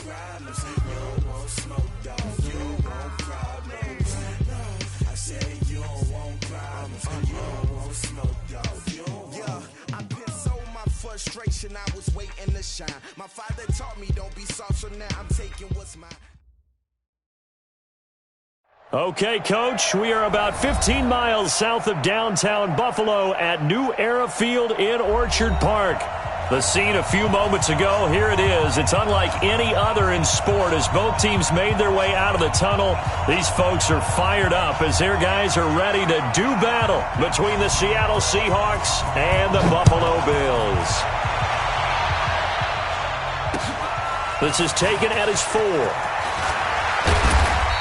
problems. You don't want smoke, dog. You don't want problems. I said you don't want problems. You don't want smoke, dog. You don't want. I pissed so my frustration. I was waiting to shine. My father taught me don't be soft, so now I'm taking what's mine. Okay, Coach, we are about 15 miles south of downtown Buffalo at New Era Field in Orchard Park. The scene a few moments ago, here it is. It's unlike any other in sport as both teams made their way out of the tunnel. These folks are fired up as their guys are ready to do battle between the Seattle Seahawks and the Buffalo Bills. This is taken at his 4.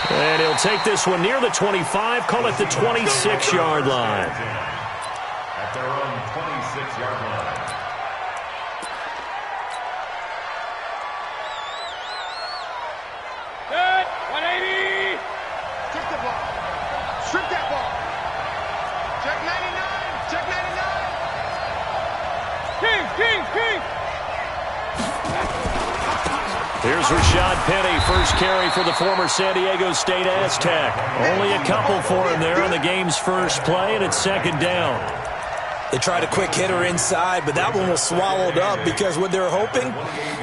And he'll take this one near the 25, call it the 26-yard line. At their own 26-yard line. Good, 180. Check the ball. Strip that ball. Check 99. Check 99. King. Here's Rashad Penny, first carry for the former San Diego State Aztec. Only a couple for him there on the game's first play, and it's second down. They tried a quick hitter inside, but that one was swallowed up because what they're hoping,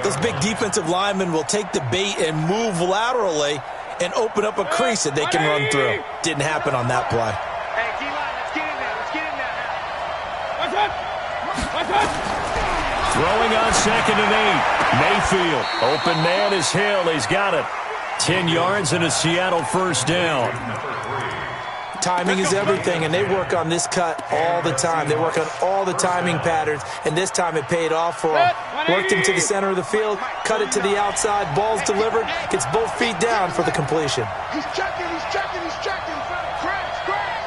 those big defensive linemen will take the bait and move laterally and open up a crease that they can run through. Didn't happen on that play. Hey, D-line, let's get in there. Let's get in there now. What's up? Throwing on second and 8. Mayfield. Open man is Hill. He's got it. 10 yards and a Seattle first down. Timing is everything, and they work on this cut all the time. They work on all the timing patterns, and this time it paid off for them. Worked him to the center of the field, cut it to the outside, ball's delivered, gets both feet down for the completion. He's checking. Grass.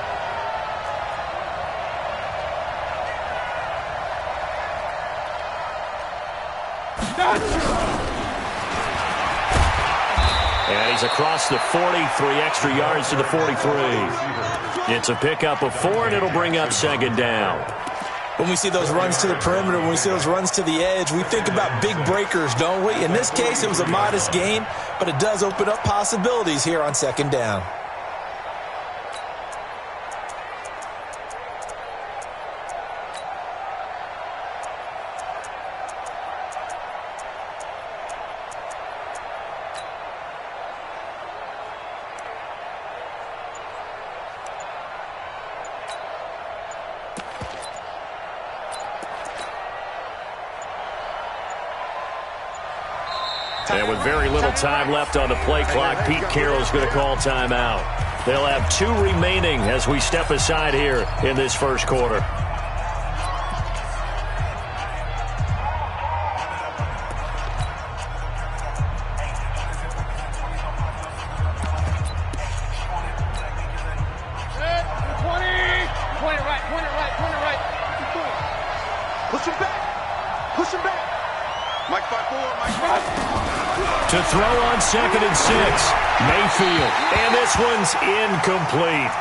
And he's across the 40, 3 extra yards to the 43. It's a pickup of 4, and it'll bring up second down. When we see those runs to the perimeter, when we see those runs to the edge, we think about big breakers, don't we? In this case, it was a modest gain, but it does open up possibilities here on second down. And with very little time left on the play clock, Pete Carroll's going to call timeout. They'll have 2 remaining as we step aside here in this first quarter. Push him back. Mike 5-4. To throw on second and 6. Mayfield. And this one's incomplete.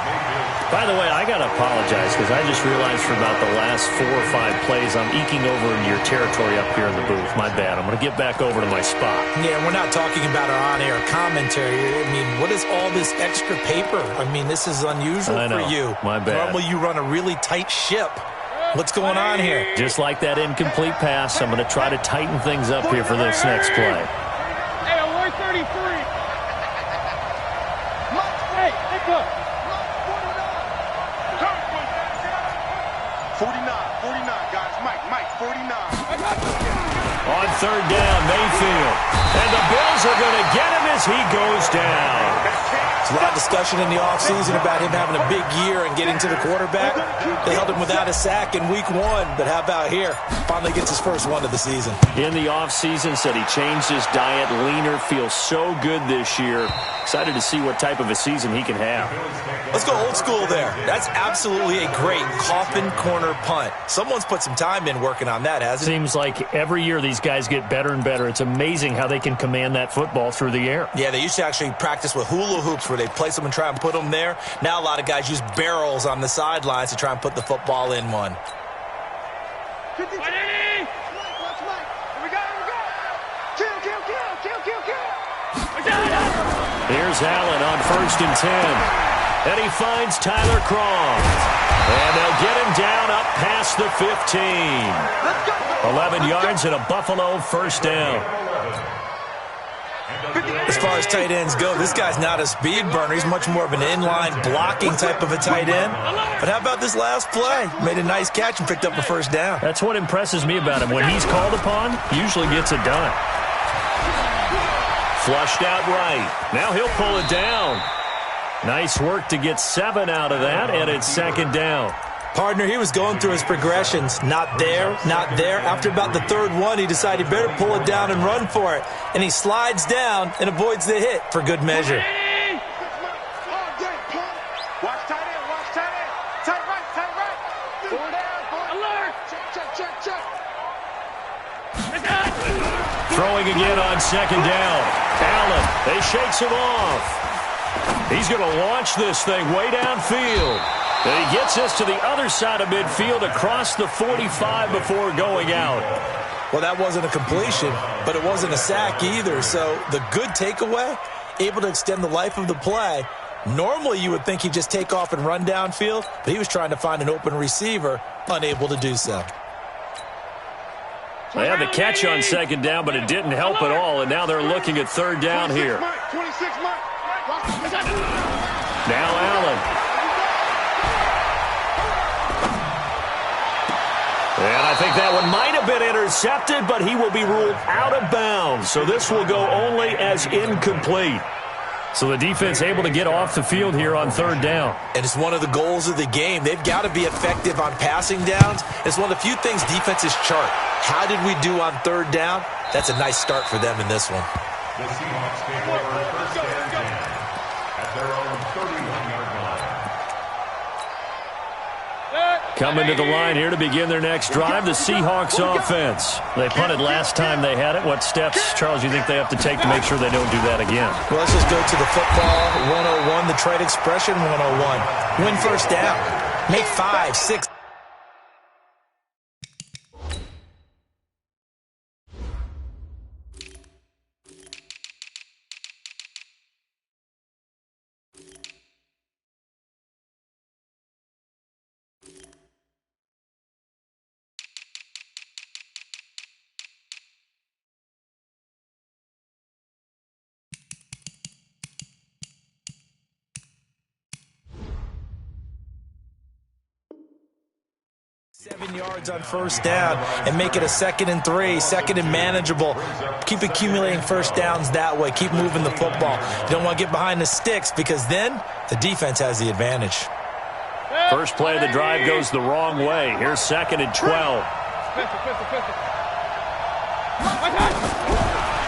By the way, I got to apologize because I just realized for about the last 4 or 5 plays I'm eking over into your territory up here in the booth. My bad. I'm going to get back over to my spot. Yeah, we're not talking about our on-air commentary. I mean, what is all this extra paper? I mean, this is unusual for you. My bad. Normally you run a really tight ship. What's going on here? Just like that incomplete pass, I'm going to try to tighten things up here for this next play. Hey, I'm 133. Hey, look. 49, guys. Mike, 49. On third down, Mayfield. And the Bills are going to get him as he goes down. There's a lot of discussion in the offseason about him having a big year and getting to the quarterback. They held him without a sack in week 1, but how about here? Finally gets his first one of the season. In the offseason, said he changed his diet, leaner, feels so good this year. Excited to see what type of a season he can have. Let's go old school there. That's absolutely a great coffin corner punt. Someone's put some time in working on that, hasn't it? Seems like every year these guys get better and better. It's amazing how they can command that football through the air. Yeah, they used to actually practice with hula hoops where they place them and try and put them there. Now a lot of guys use barrels on the sidelines to try and put the football in one. 50. Watch Mike. Here we go. Kill. Here's Allen on 1st and 10. And he finds Tyler Croft. And they'll get him down up past the 15. 11 yards and a Buffalo first down. As far as tight ends go, this guy's not a speed burner. He's much more of an inline blocking type of a tight end. But how about this last play? Made a nice catch and picked up a first down. That's what impresses me about him. When he's called upon, he usually gets it done. Flushed out right. Now he'll pull it down. Nice work to get 7 out of that, and it's 2nd down. Partner, he was going through his progressions. Not there, not there. After about the 3rd one, he decided he better pull it down and run for it. And he slides down and avoids the hit for good measure. Watch tight end, watch tight end. Tight right, tight right. 4 down, 4 alert. Check. Throwing again on 2nd down. Allen, they shakes him off. He's going to launch this thing way downfield. And he gets us to the other side of midfield across the 45 before going out. Well, that wasn't a completion, but it wasn't a sack either. So the good takeaway, able to extend the life of the play. Normally you would think he'd just take off and run downfield, but he was trying to find an open receiver, unable to do so. They had the catch on 2nd down, but it didn't help at all, and now they're looking at 3rd down here. 26 Mike. Now Allen. And I think that one might have been intercepted, but he will be ruled out of bounds. So this will go only as incomplete. So the defense able to get off the field here on 3rd down. And it's one of the goals of the game. They've got to be effective on passing downs. It's one of the few things defenses chart. How did we do on 3rd down? That's a nice start for them in this one. The Seahawks take over 1st and 10 at their own 31-yard line. Coming to the line here to begin their next drive, the Seahawks offense. They punted last time they had it. What steps, Charles, you think they have to take to make sure they don't do that again? Well, let's just go to the football 101, the trade expression 101. Win 1st down. Make 5, 6. Yards on 1st down and make it a 2nd and 3, 2nd and manageable. Keep accumulating 1st downs that way. Keep moving the football. You don't want to get behind the sticks because then the defense has the advantage. First play of the drive goes the wrong way. Here's 2nd and 12.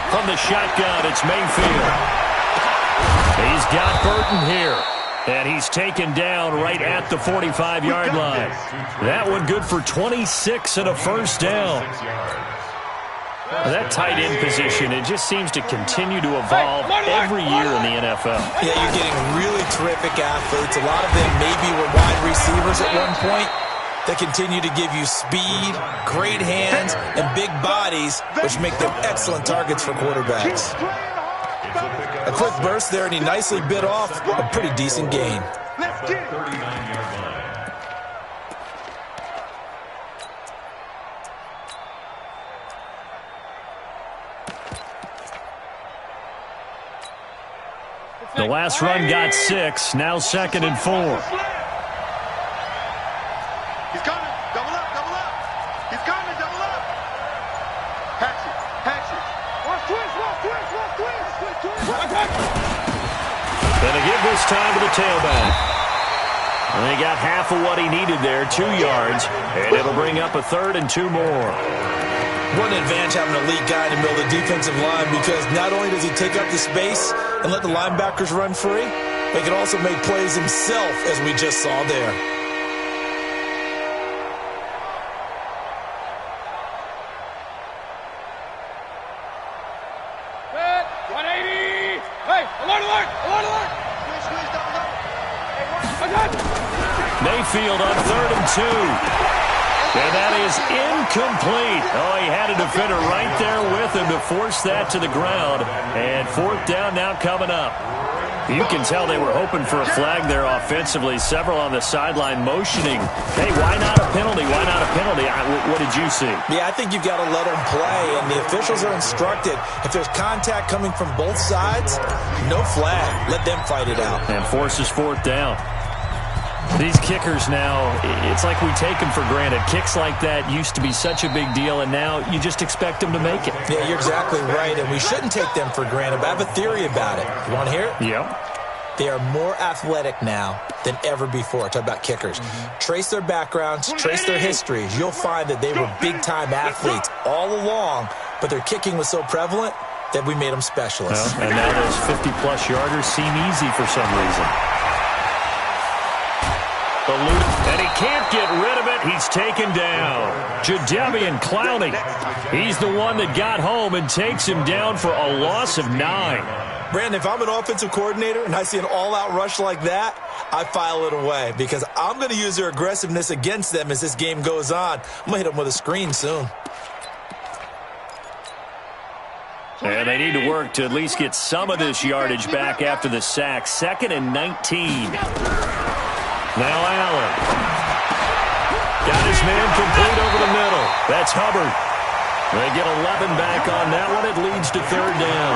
From the shotgun, it's Mayfield. He's got Burton here. And he's taken down right at the 45-yard line. That one good for 26 and a first down. That tight end position, it just seems to continue to evolve every year in the NFL. Yeah, you're getting really terrific athletes. A lot of them maybe were wide receivers at one point. They continue to give you speed, great hands, and big bodies, which make them excellent targets for quarterbacks. A quick burst there, and he nicely bit off a pretty decent gain. Let's get it. 39-yard line. The last run got 6, now 2nd and 4. He's coming. Double up, double up. He's coming, double up. Patch it, patch it. Watch twist, watch twist, watch twist. And they give this time to the tailback. And they got half of what he needed there, 2 yards, and it'll bring up a 3rd and 2 more. What an advantage having an elite guy in the middle of the defensive line, because not only does he take up the space and let the linebackers run free, but he can also make plays himself, as we just saw there. Mayfield on 3rd and 2. And that is incomplete. Oh, he had a defender right there with him to force that to the ground. And fourth down now coming up. You can tell they were hoping for a flag there offensively. Several on the sideline motioning. Hey, why not a penalty? Why not a penalty? What did you see? Yeah, I think you've got to let them play, and the officials are instructed. If there's contact coming from both sides, no flag. Let them fight it out. And forces fourth down. These kickers now, it's like we take them for granted. Kicks like that used to be such a big deal, and now you just expect them to make it. Yeah, you're exactly right, and we shouldn't take them for granted, but I have a theory about it. You want to hear it? Yep. They are more athletic now than ever before. Talk about kickers. Trace their backgrounds, trace their histories. You'll find that they were big-time athletes all along, but their kicking was so prevalent that we made them specialists. Well, and now those 50-plus yarders seem easy for some reason. And he can't get rid of it. He's taken down. Jadeveon Clowney. He's the one that got home and takes him down for a loss of 9. Brandon, if I'm an offensive coordinator and I see an all-out rush like that, I file it away because I'm going to use their aggressiveness against them as this game goes on. I'm going to hit them with a screen soon. And they need to work to at least get some of this yardage back after the sack. 2nd and 19. Now Allen. Got his man complete over the middle. That's Hubbard. They get 11 back on that one. It leads to 3rd down.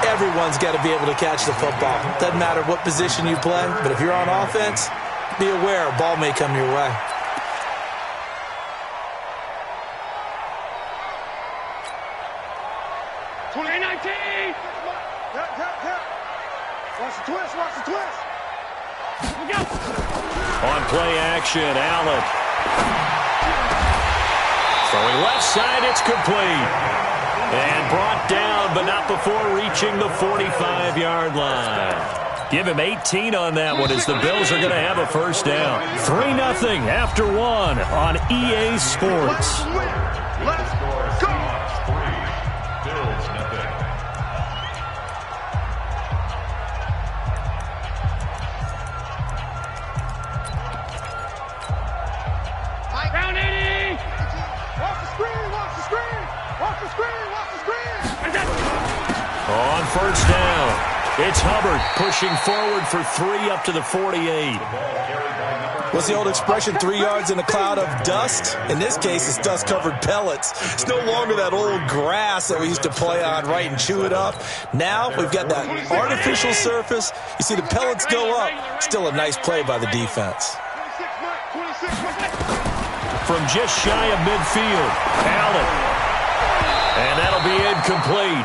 Everyone's got to be able to catch the football. Doesn't matter what position you play, but if you're on offense, be aware a ball may come your way. Watch the twist, watch the twist. On play action, Allen. Throwing left side, it's complete. And brought down, but not before reaching the 45-yard line. Give him 18 on that one as the Bills are going to have a first down. 3-0 after 1 on EA Sports. Let's go. Bills nothing. Down 80. Watch the screen, watch the screen. Watch the screen, watch the screen. On first down, it's Hubbard pushing forward for 3 up to the 48. What's the old expression, 3 yards in a cloud of dust? In this case, it's dust-covered pellets. It's no longer that old grass that we used to play on, right, and chew it up. Now we've got that artificial surface. You see the pellets go up. Still a nice play by the defense. 26 Mike. From just shy of midfield, Allen. And that'll be incomplete.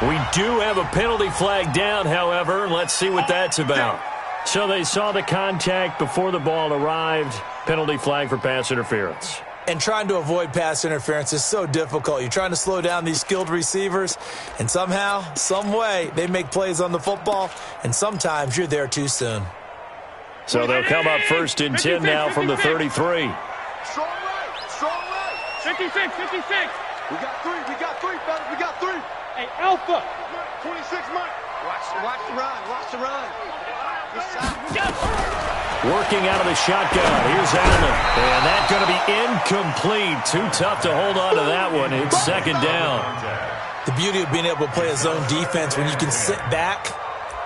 We do have a penalty flag down, however. Let's see what that's about. So they saw the contact before the ball arrived. Penalty flag for pass interference. And trying to avoid pass interference is so difficult. You're trying to slow down these skilled receivers, and somehow, some way, they make plays on the football, and sometimes you're there too soon. So they'll come up 1st and 10 now from the 33. Strong right, strong right. 56, 56. We got three, fellas, we got 3. Hey, Alpha. 26 Mike. Watch the run, watch the run. Working out of the shotgun. Here's Allen. And that's going to be incomplete. Too tough to hold on to that one. It's 2nd down. The beauty of being able to play a zone defense when you can sit back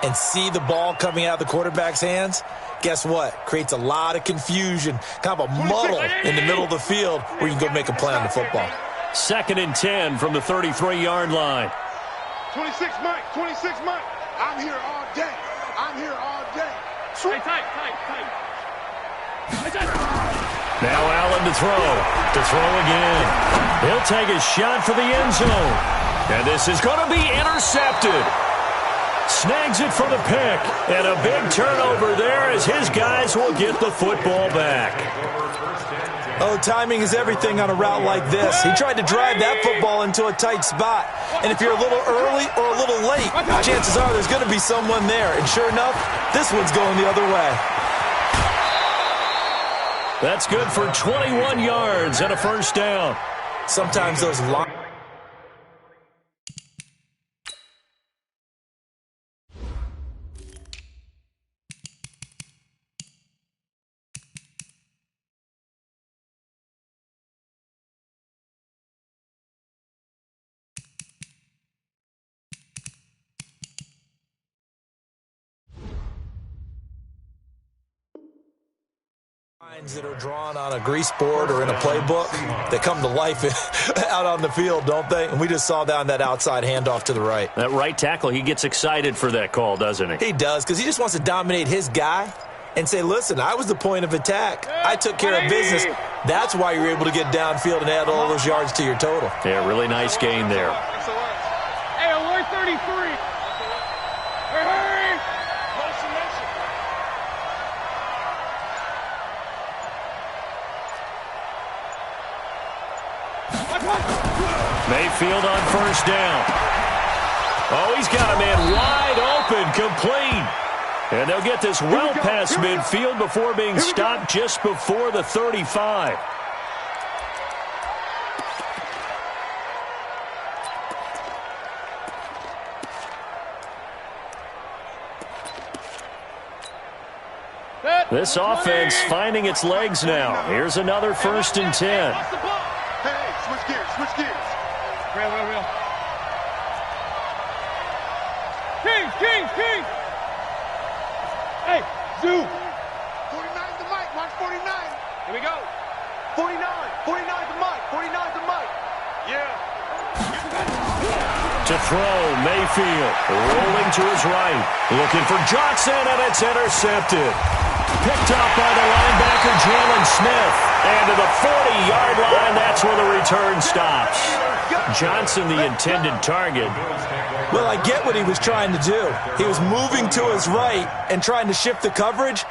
and see the ball coming out of the quarterback's hands, guess what? Creates a lot of confusion, kind of a muddle in the middle of the field where you can go make a play on the football. 2nd and 10 from the 33-yard line. 26 Mike, 26 Mike. I'm here all day. I'm here all day. Tight. Now Allen to throw again. He'll take a shot for the end zone. And this is going to be intercepted. Snags it for the pick. And a big turnover there as his guys will get the football back. Oh, timing is everything on a route like this. He tried to drive that football into a tight spot. And if you're a little early or a little late, chances are there's going to be someone there. And sure enough, this one's going the other way. That's good for 21 yards and a first down. Sometimes those lines That are drawn on a grease board or in a playbook, they come to life out on the field, don't they? And we just saw that on that outside handoff to the right. That right tackle, he gets excited for that call, doesn't he? He does, because he just wants to dominate his guy and say, listen, I was the point of attack. I took care of business. That's why you're able to get downfield and add all those yards to your total. Yeah, really nice gain there. Hey, alert 33. Hurry! Mayfield on first down. Oh, he's got a man wide open, complete. And they'll get this well past midfield before being stopped just before the 35. This offense finding its legs now. Here's another 1st and 10. Hey, switch gears, switch gears. Real. King! Hey, Zoo! 49 to Mike, watch 49. Here we go. 49 to Mike, 49 to Mike. Yeah. To throw, Mayfield rolling to his right. Looking for Johnson, and it's intercepted. Picked up by the linebacker, Jalen Smith. And to the 40-yard line, that's where the return stops. Johnson, the intended target. Well, I get what he was trying to do. He was moving to his right and trying to shift the coverage,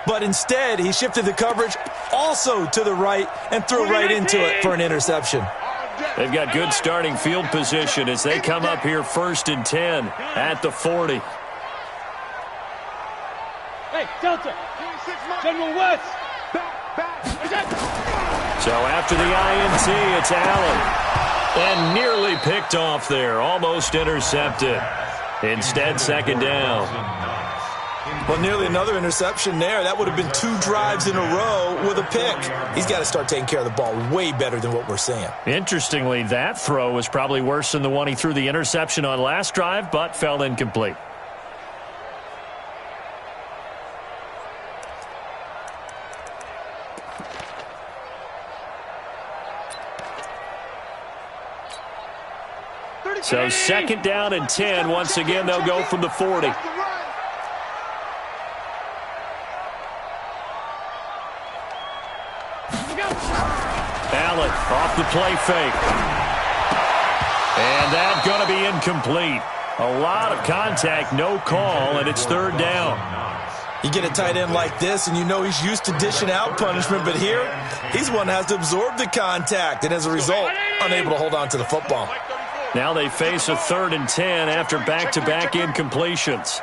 but instead he shifted the coverage also to the right and threw right into it for an interception. They've got good starting field position as they come up here 1st and 10 at the 40. Hey, Delta! General West! So after the INT, it's Allen. And nearly picked off there, almost intercepted. Instead, 2nd down. Well, nearly another interception there. That would have been 2 drives in a row with a pick. He's got to start taking care of the ball way better than what we're seeing. Interestingly, that throw was probably worse than the one he threw the interception on last drive, but fell incomplete. So 2nd down and 10. Once again, they'll go from the 40. Allen off the play fake. And that's going to be incomplete. A lot of contact, no call, and it's 3rd down. You get a tight end like this, and you know he's used to dishing out punishment, but here, he's the one that has to absorb the contact, and as a result, unable to hold on to the football. Now they face a 3rd and 10 after back-to-back incompletions.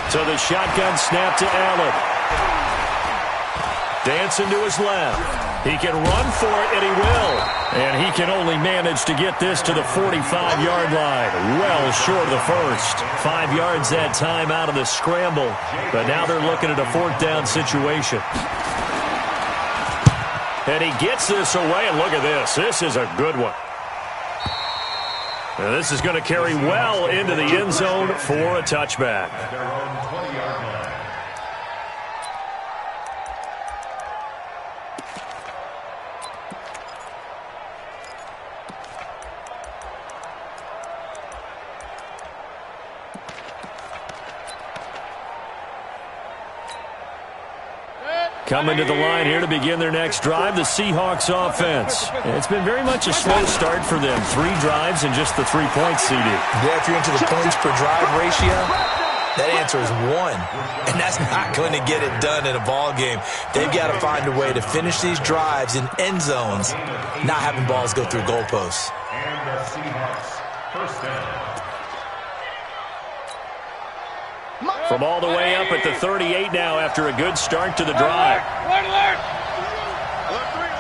So the shotgun snap to Allen. Dancing to his left. He can run for it, and he will. And he can only manage to get this to the 45-yard line. Well short of the first. 5 yards that time out of the scramble. But now they're looking at a 4th down situation. And he gets this away, and look at this. This is a good one. And this is going to carry well into the end zone for a touchback. At their own 20-yard line. Coming to the line here to begin their next drive, the Seahawks offense. It's been very much a slow start for them. 3 drives and just the 3 points, CD. Yeah, if you're into the points per drive ratio, that answer is 1. And that's not going to get it done in a ball game. They've got to find a way to finish these drives in end zones, not having balls go through goalposts. And the Seahawks, 1st down. From all the way up at the 38 now after a good start to the drive. Alert! Alert 3.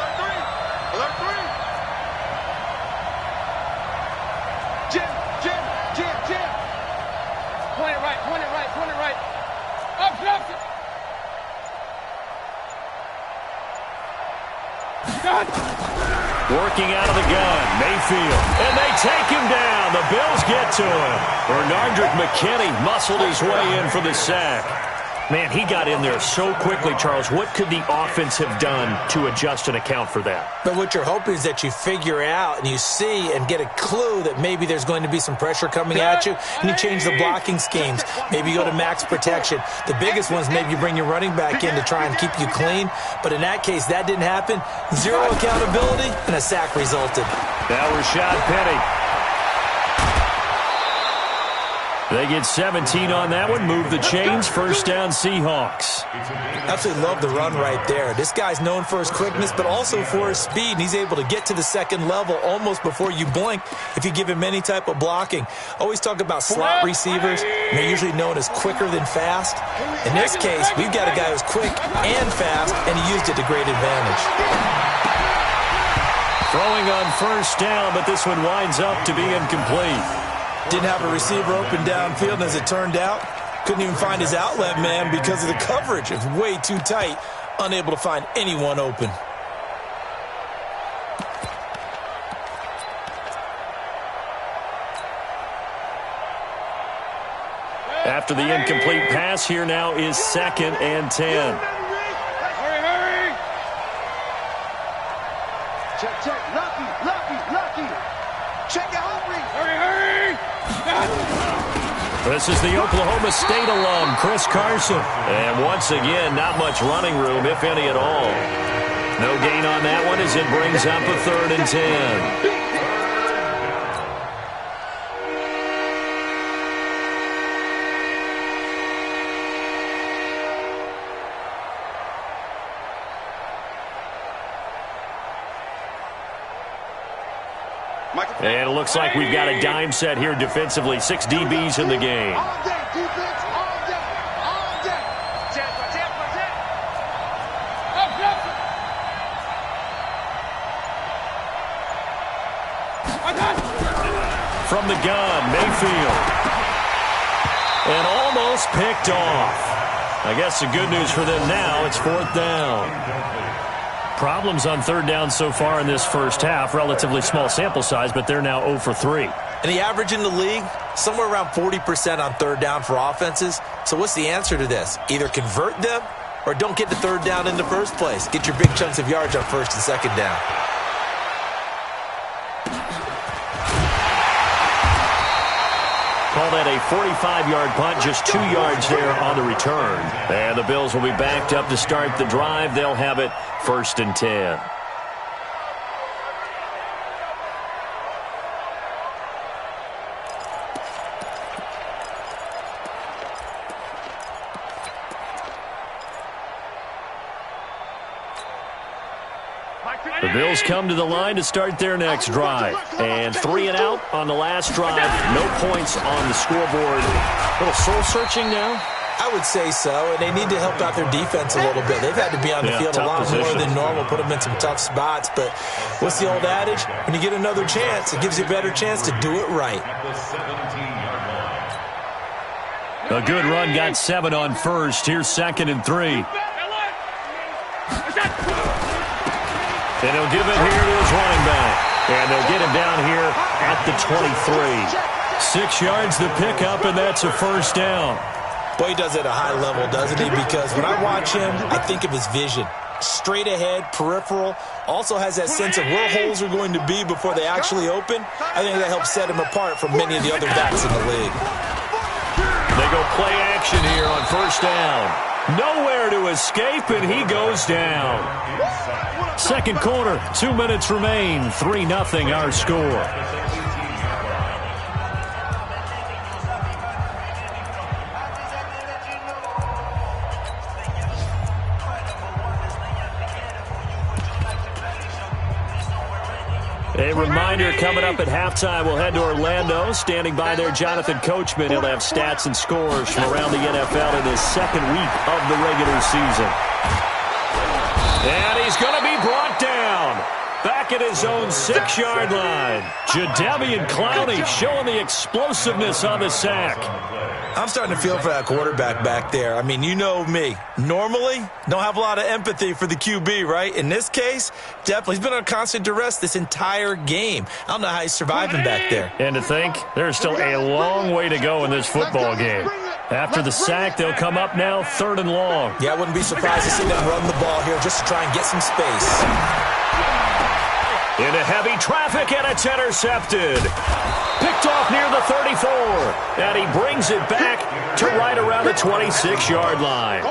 Jim. Point it right. Option. Working out of the gun, Mayfield. And they take him down. The Bills get to him. Bernardrick McKinney muscled his way in for the sack. Man, he got in there so quickly, Charles. What could the offense have done to adjust and account for that? But what you're hoping is that you figure out and you see and get a clue that maybe there's going to be some pressure coming at you, and you change the blocking schemes. Maybe you go to max protection. The biggest ones, maybe you bring your running back in to try and keep you clean. But in that case, that didn't happen. Zero accountability, and a sack resulted. That was Rashad Penny. They get 17 on that one. Move the chains. First down, Seahawks. Absolutely love the run right there. This guy's known for his quickness, but also for his speed. And he's able to get to the second level almost before you blink if you give him any type of blocking. Always talk about slot receivers, and they're usually known as quicker than fast. In this case, we've got a guy who's quick and fast, and he used it to great advantage. Throwing on first down, but this one winds up to be incomplete. Didn't have a receiver open downfield, and as it turned out, couldn't even find his outlet man because of the coverage. It was way too tight, unable to find anyone open. After the incomplete pass, here now is 2nd and 10. Hurry! Check. Lucky. Check it, Humphrey. Hurry! This is the Oklahoma State alum, Chris Carson. And once again, not much running room, if any at all. No gain on that one as it brings up a 3rd and 10. And it looks like we've got a dime set here defensively. 6 DBs in the game. All day, defense, all day. From the gun, Mayfield. And almost picked off. I guess the good news for them now, it's 4th down. Problems on 3rd down so far in this first half. Relatively small sample size, but they're now 0 for 3. And the average in the league, somewhere around 40% on 3rd down for offenses. So what's the answer to this? Either convert them or don't get the 3rd down in the first place. Get your big chunks of yards on 1st and 2nd down. Call that a 45-yard punt, just 2 yards there on the return. And the Bills will be backed up to start the drive. They'll have it 1st and 10. The Bills come to the line to start their next drive. And 3 and out on the last drive. No points on the scoreboard. A little soul-searching now? I would say so, and they need to help out their defense a little bit. They've had to be on the field a lot more than normal, put them in some tough spots. But what's the old adage? When you get another chance, it gives you a better chance to do it right. A good run, got 7 on first. Here's 2nd and 3. And he'll give it here to his running back. And they'll get him down here at the 23. 6 yards the pickup, and that's a 1st down. Boy, he does it at a high level, doesn't he? Because when I watch him, I think of his vision. Straight ahead, peripheral. Also has that sense of where holes are going to be before they actually open. I think that helps set him apart from many of the other backs in the league. They go play action here on 1st down. Nowhere to escape, and he goes down. 2nd quarter, 2 minutes remain. 3-0 our score. A reminder, coming up at halftime, we'll head to Orlando. Standing by there, Jonathan Coachman. He'll have stats and scores from around the NFL in his 2nd week of the regular season. And he's going to be brought down. Back at his own 6-yard line. Jadeveon Clowney showing the explosiveness on the sack. I'm starting to feel for that quarterback back there. I mean, you know me. Normally, don't have a lot of empathy for the QB, right? In this case, definitely. He's been on constant duress this entire game. I don't know how he's surviving back there. And to think, there's still a long way to go in this football game. After the sack, they'll come up now 3rd and long. Yeah, I wouldn't be surprised to see them run the ball here just to try and get some space. Into heavy traffic, and it's intercepted. Picked off near the 34. And he brings it back to right around the 26-yard line.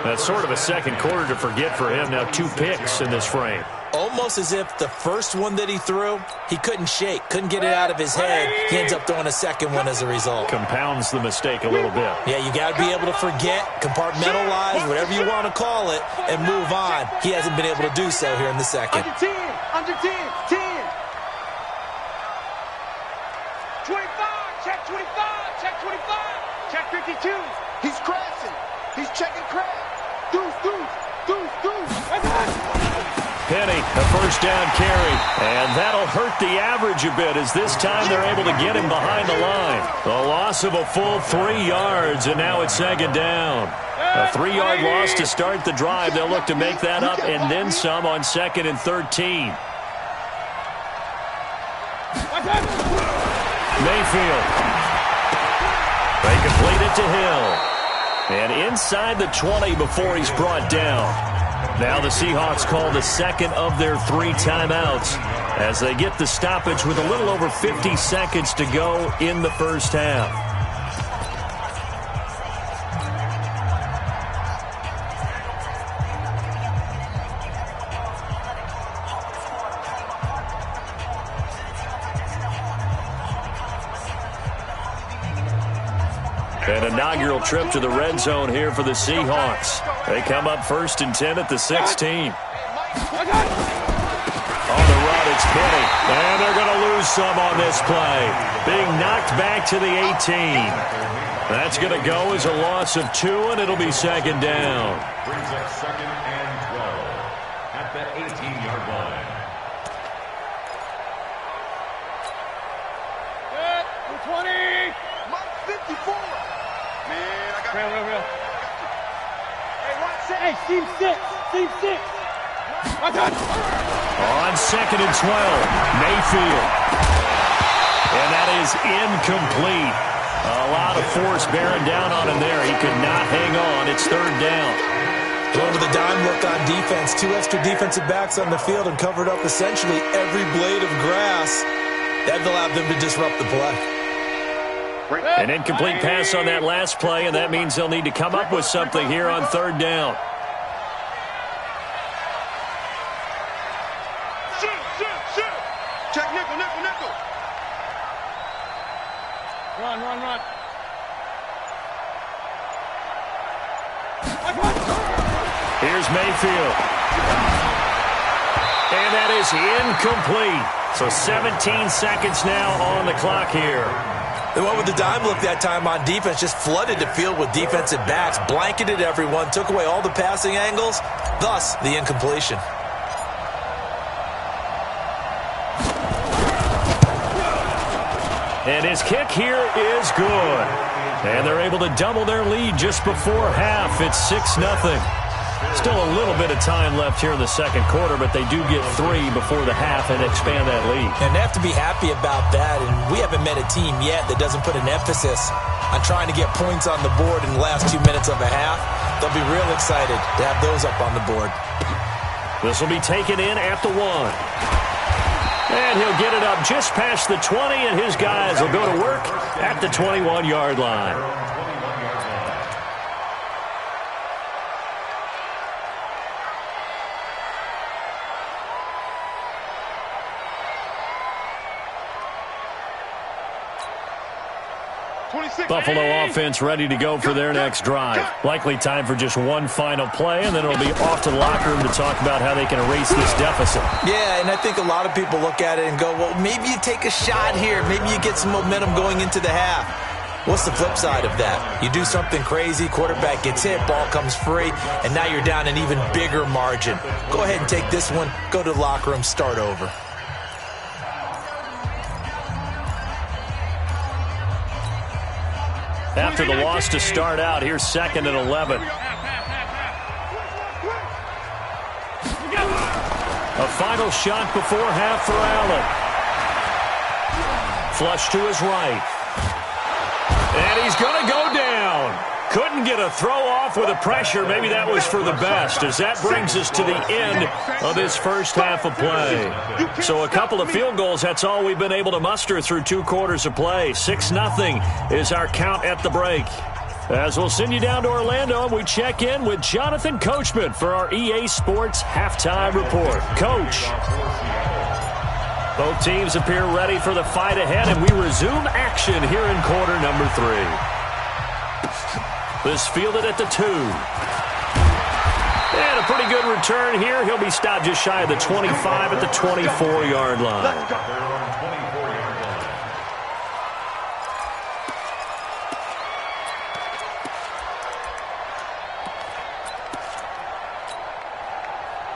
That's sort of a second quarter to forget for him. Now 2 picks in this frame. Almost as if the first one that he threw, he couldn't shake, couldn't get it out of his head. He ends up throwing a second one as a result. Compounds the mistake a little bit. Yeah, you got to be able to forget, compartmentalize, whatever you want to call it, and move on. He hasn't been able to do so here in the second. Under 10, under 10, 10. 25, check 25, check 25, check 52. He's crashing. He's checking crash. Deuce, deuce, deuce, deuce. Penny, a first down carry. And that'll hurt the average a bit as this time they're able to get him behind the line. A loss of a full 3 yards, and now it's second down. A 3-yard loss to start the drive. They'll look to make that up and then some on 2nd and 13. Mayfield. They complete it to Hill. And inside the 20 before he's brought down. Now the Seahawks call the second of their 3 timeouts as they get the stoppage with a little over 50 seconds to go in the first half. An inaugural trip to the red zone here for the Seahawks. They come up 1st and 10 at the 16. On the run, it's Penny. And they're going to lose some on this play. Being knocked back to the 18. That's going to go as a loss of 2, and it'll be second down. Brings up 2nd and 12 at the 18-yard line. Good. 20. Mike 54. Man, I got Real. Hey, watch that. Hey, Steve 6. Steve 6. My God. On 2nd and 12, Mayfield. And that is incomplete. A lot of force bearing down on him there. He could not hang on. It's 3rd down. Going with a dime look on defense. 2 extra defensive backs on the field and covered up essentially every blade of grass. That allowed them to disrupt the play. An incomplete pass on that last play, and that means they'll need to come up with something here on 3rd down. Shoot. Check nickel. Run. Here's Mayfield. And that is incomplete. So 17 seconds now on the clock here. They went with the dime look that time on defense, just flooded the field with defensive backs, blanketed everyone, took away all the passing angles, thus the incompletion. And his kick here is good. And they're able to double their lead just before half. It's 6-0. Still a little bit of time left here in the second quarter, but they do get 3 before the half and expand that lead. And they have to be happy about that, and we haven't met a team yet that doesn't put an emphasis on trying to get points on the board in the last 2 minutes of a half. They'll be real excited to have those up on the board. This will be taken in at the 1. And he'll get it up just past the 20, and his guys will go to work at the 21-yard line. Buffalo offense ready to go for their next drive. Likely time for just one final play, and then it'll be off to the locker room to talk about how they can erase this deficit. Yeah, and I think a lot of people look at it and go, well, maybe you take a shot here. Maybe you get some momentum going into the half. What's the flip side of that? You do something crazy, quarterback gets hit, ball comes free, and now you're down an even bigger margin. Go ahead and take this one, go to the locker room, start over. After the loss to start out, here's 2nd and 11. A final shot before half for Allen. Flush to his right. And he's going to go down. Couldn't get a throw off with the pressure. Maybe that was for the best, as that brings us to the end of this first half of play. So a couple of field goals, that's all we've been able to muster through 2 quarters of play. 6-0 is our count at the break. As we'll send you down to Orlando, and we check in with Jonathan Coachman for our EA Sports Halftime Report. Coach. Both teams appear ready for the fight ahead, and we resume action here in quarter number 3. This fielded at the 2. And a pretty good return here. He'll be stopped just shy of the 25 at the 24-yard line.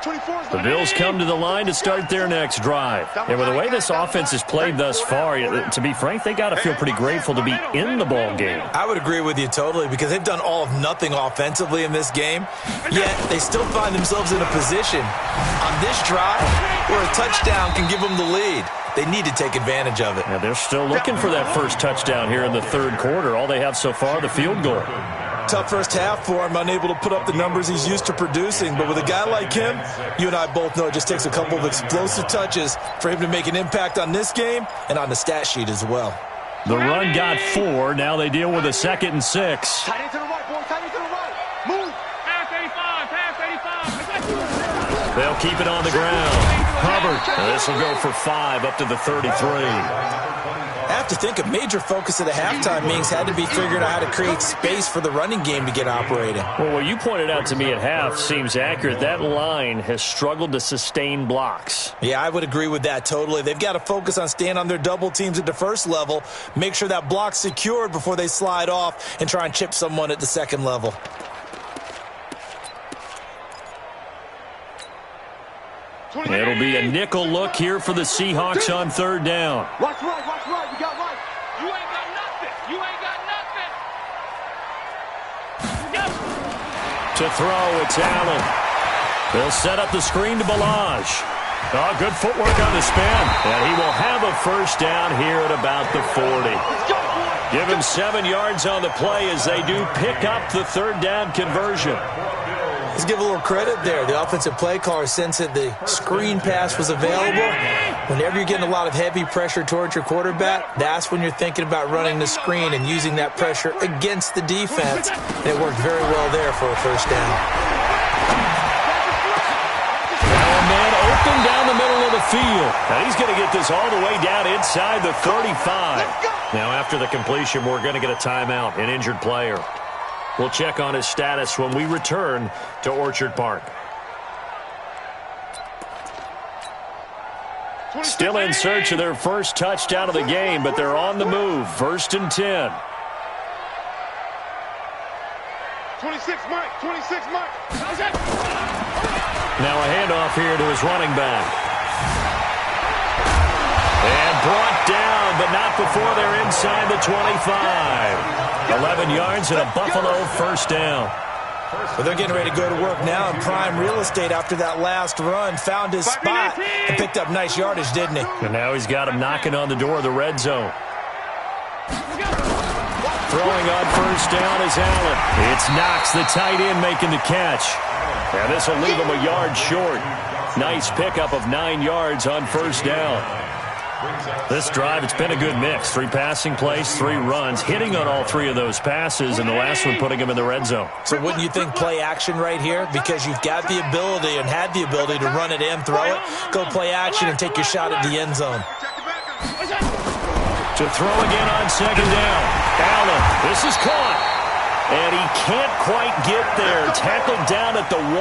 24's The Bills come to the line to start their next drive. And with the way this offense has played thus far, to be frank, they got to feel pretty grateful to be in the ball game. I would agree with you totally, because they've done all of nothing offensively in this game, yet they still find themselves in a position on this drive where a touchdown can give them the lead. They need to take advantage of it. Yeah, they're still looking for that first touchdown here in the 3rd quarter. All they have so far, the field goal. Tough first half for him, unable to put up the numbers he's used to producing. But with a guy like him, you and I both know it just takes a couple of explosive touches for him to make an impact on this game and on the stat sheet as well. The run got 4. Now they deal with a 2nd and 6. Tight end to the right, boy. Tight end to the right. Move. Pass 85. Pass 85. They'll keep it on the ground. Hubbard. This will go for 5 up to the 33. I have to think a major focus of the halftime meetings had to be figuring out how to create space for the running game to get operating. Well, what you pointed out to me at half seems accurate. That line has struggled to sustain blocks. Yeah, I would agree with that totally. They've got to focus on staying on their double teams at the first level, make sure that block's secured before they slide off and try and chip someone at the second level. It'll be a nickel look here for the Seahawks on 3rd down. Watch right. You got right. You ain't got nothing. You ain't got nothing. To throw, it's Allen. They'll set up the screen to Balaj. Oh, good footwork on the spin. And he will have a first down here at about the 40. Give him 7 yards on the play as they do pick up the 3rd down conversion. Let's give a little credit there. The offensive play caller sensed that the screen pass was available. Whenever you're getting a lot of heavy pressure towards your quarterback, that's when you're thinking about running the screen and using that pressure against the defense. And it worked very well there for a first down. Now a man open down the middle of the field. Now he's going to get this all the way down inside the 35. Now after the completion, we're going to get a timeout, an injured player. We'll check on his status when we return to Orchard Park. Still in search of their first touchdown of the game, but they're on the move. 1st and 10. 26, Mike. 26, Mike. Now a handoff here to his running back. And brought down, but not before they're inside the 25. 11 yards and a Buffalo first down. Well, they're getting ready to go to work now in prime real estate after that last run. Found his spot and picked up nice yardage, didn't he? And now he's got him knocking on the door of the red zone. Throwing on first down is Allen. It's Knox, the tight end, making the catch. And this will leave him a yard short. Nice pickup of 9 yards on first down. This drive, it's been a good mix. 3 passing plays, 3 runs, hitting on all 3 of those passes, and the last one putting him in the red zone. So wouldn't you think play action right here? Because you've got the ability and had the ability to run it in, throw it, go play action, and take your shot at the end zone. To throw again on 2nd down. Allen, this is caught. And he can't quite get there. Tackled down at the 1.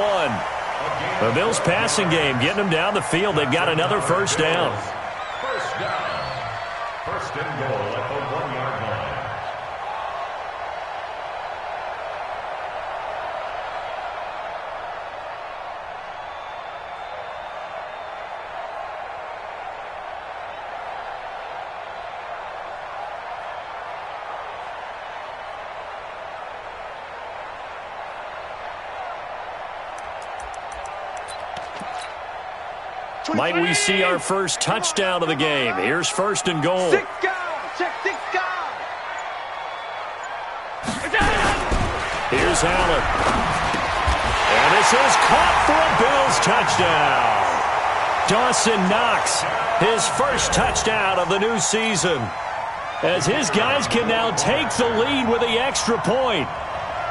The Bills passing game, getting them down the field. They've got another first down. First down. 1st and goal at the 1-yard line. Might we see our first touchdown of the game? Here's first and goal. 6 guys. Check 6 guys. Here's Allen. And this is caught for a Bills touchdown. Dawson Knox, his first touchdown of the new season, as his guys can now take the lead with the extra point.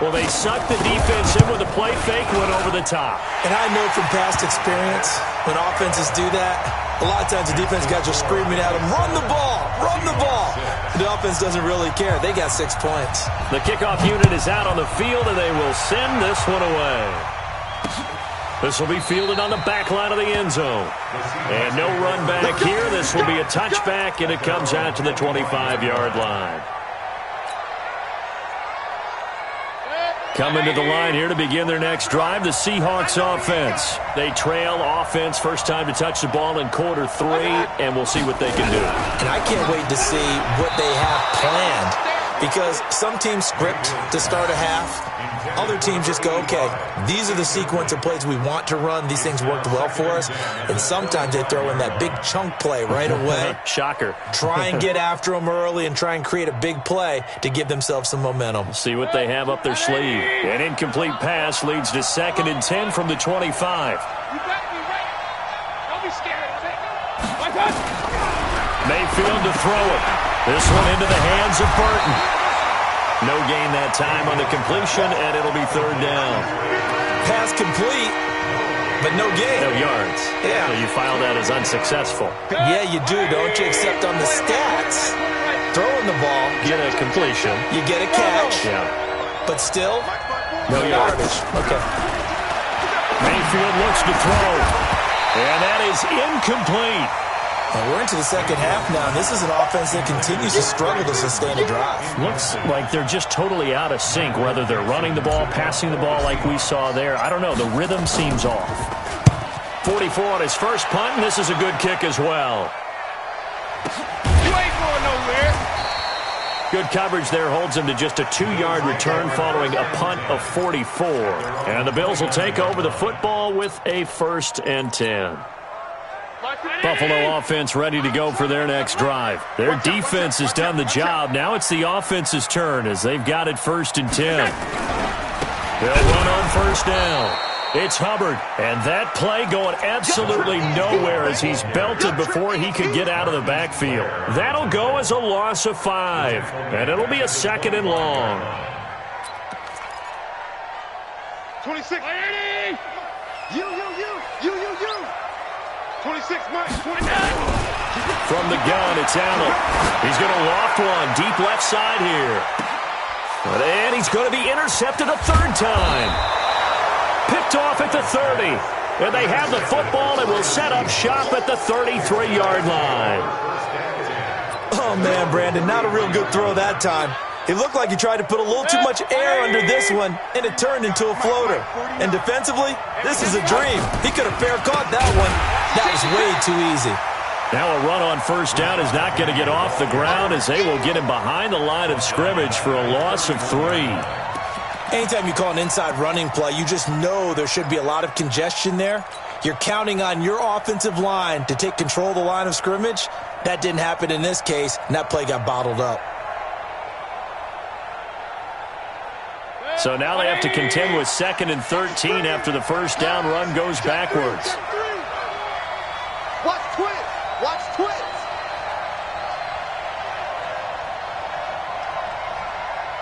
Well, they sucked the defense in with a play fake, went over the top. And I know from past experience, when offenses do that, a lot of times the defense guys are screaming at them, run the ball, run the ball. The offense doesn't really care. They got 6 points. The kickoff unit is out on the field, and they will send this one away. This will be fielded on the back line of the end zone. And no run back here. This will be a touchback, and it comes out to the 25-yard line. Coming to the line here to begin their next drive, the Seahawks offense. They trail offense first time to touch the ball in quarter 3, and we'll see what they can do. And I can't wait to see what they have planned, because some teams script to start a half. Other teams just go, okay, these are the sequence of plays we want to run. These things worked well for us. And sometimes they throw in that big chunk play right away. Shocker. Try and get after them early and try and create a big play to give themselves some momentum. See what they have up their sleeve. An incomplete pass leads to 2nd and 10 from the 25. You better be ready. Don't be scared of it. Mayfield to throw it. This one into the hands of Burton. No gain that time on the completion, and it'll be 3rd down. Pass complete, but no gain. No yards. Yeah. So you file that as unsuccessful. Yeah, you do, don't you? Except on the stats, throwing the ball, Get a completion. you get a catch, Yeah. but still, No yards. Okay. Mayfield looks to throw. And that is incomplete. And we're into the second half now, and this is an offense that continues to struggle to sustain a drive. Looks like they're just totally out of sync, whether they're running the ball, passing the ball like we saw there. I don't know. The rhythm seems off. 44 on his first punt, and this is a good kick as well. You ain't going nowhere. Good coverage there holds him to just a 2-yard return following a punt of 44. And the Bills will take over the football with a 1st and 10. Buffalo offense ready to go for their next drive. Their defense has done the job. Now it's the offense's turn as they've got it 1st and 10. They'll run on 1st down. It's Hubbard, and that play going absolutely nowhere as he's belted before he could get out of the backfield. That'll go as a loss of 5, and it'll be a 2nd and long. 26. You. 26, Mike. 29. From the gun, it's Allen. He's going to loft one deep left side here. And he's going to be intercepted a 3rd time. Picked off at the 30. And they have the football and will set up shop at the 33-yard line. Oh, man, Brandon, not a real good throw that time. It looked like he tried to put a little too much air under this one, and it turned into a floater. And defensively, this is a dream. He could have fair caught that one. That was way too easy. Now a run on 1st down is not going to get off the ground as they will get him behind the line of scrimmage for a loss of 3. Anytime you call an inside running play, you just know there should be a lot of congestion there. You're counting on your offensive line to take control of the line of scrimmage. That didn't happen in this case, and that play got bottled up. So now they have to contend with 2nd and 13 after the 1st down run goes backwards. Watch twist. Watch twist.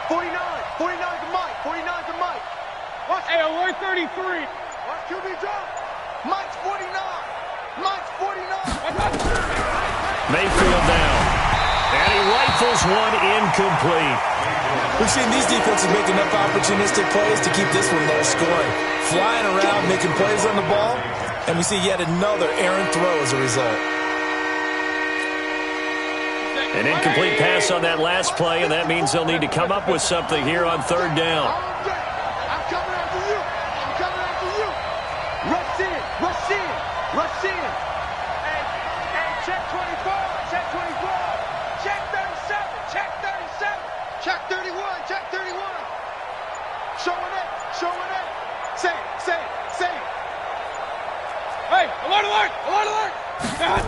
49 to Mike. 49 to Mike. Watch. Hey, alert 33. Watch QB drop. Mike's 49. Mike's 49. Mayfield down. And he rifles one incomplete. We've seen these defenses make enough opportunistic plays to keep this one low scoring. Flying around, making plays on the ball, and we see yet another errant throw as a result. An incomplete pass on that last play, and that means they'll need to come up with something here on 3rd down. I'm coming after you. I'm coming after you. Rush in. Rush in. Rush in. Hey, check 24. Check 24. Check 37. Check 37. Check 31. Check 31. Showing it. Showing it. Say it. Say it. Say it. Hey, alert, alert, alert, alert. shot.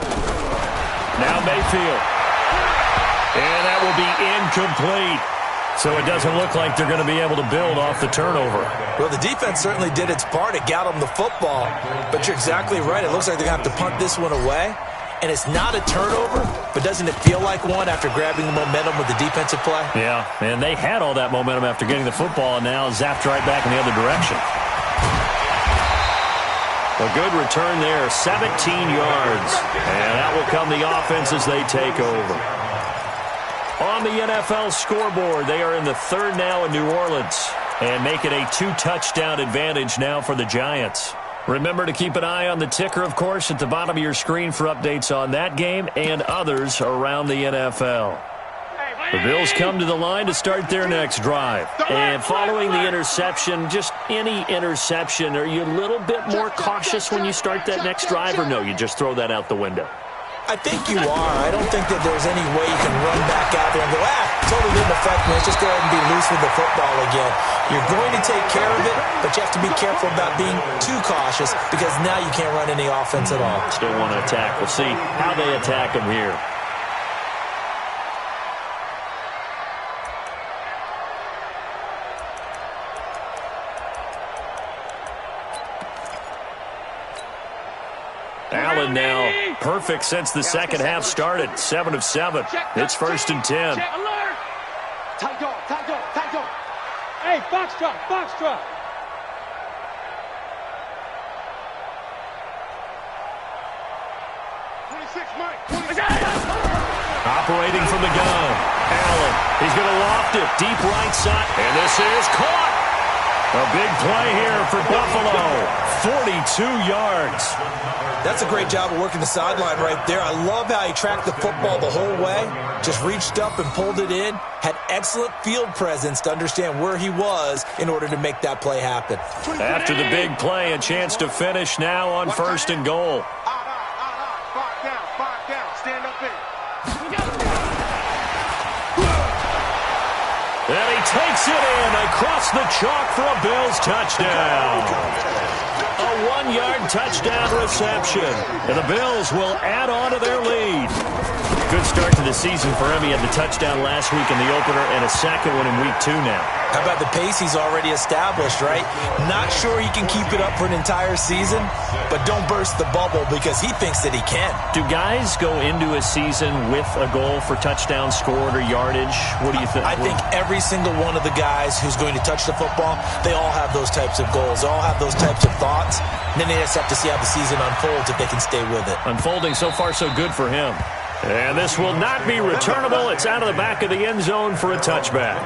Now Mayfield. And that will be incomplete. So it doesn't look like they're going to be able to build off the turnover. Well, the defense certainly did its part. It got them the football. But you're exactly right. It looks like they're going to have to punt this one away. And it's not a turnover, but doesn't it feel like one after grabbing the momentum with the defensive play? Yeah, and they had all that momentum after getting the football, and now zapped right back in the other direction. A good return there, 17 yards. And that will come the offense as they take over. On the NFL scoreboard, they are in the third now in New Orleans and make it a 2-touchdown advantage now for the Giants. Remember to keep an eye on the ticker, of course, at the bottom of your screen for updates on that game and others around the NFL. The Bills come to the line to start their next drive. And following the interception, just any interception, are you a little bit more cautious when you start that next drive, or no, you just throw that out the window? I think you are. I don't think that there's any way you can run back out there and go, totally didn't affect me. Let's just go ahead and be loose with the football again. You're going to take care of it, but you have to be careful about being too cautious because now you can't run any offense at all. Still want to attack. We'll see how they attack them here. Allen now perfect since the second half started. 7 of 7. It's 1st and 10. Alert! Tight dog, tight dog, tight dog. Hey, box drop, box drop. Operating from the gun. Allen. He's going to loft it. Deep right side. And this is caught. A big play here for Buffalo. 42 yards. That's a great job of working the sideline right there. I love how he tracked the football the whole way. Just reached up and pulled it in. Had excellent field presence to understand where he was in order to make that play happen. After the big play, a chance to finish now on 1st and goal. Five down, stand up in. And he takes it in across the chalk for a Bills touchdown. A 1-yard touchdown reception. And the Bills will add on to their lead. Good start to the season for him. He had the touchdown last week in the opener and a second one in week 2 now. How about the pace he's already established, right? Not sure he can keep it up for an entire season, but don't burst the bubble because he thinks that he can. Do guys go into a season with a goal for touchdown scored or yardage? What do you think? I think every single one of the guys who's going to touch the football, they all have those types of goals. They all have those types of thoughts. And then they just have to see how the season unfolds if they can stay with it. Unfolding so far so good for him. And this will not be returnable. It's out of the back of the end zone for a touchback.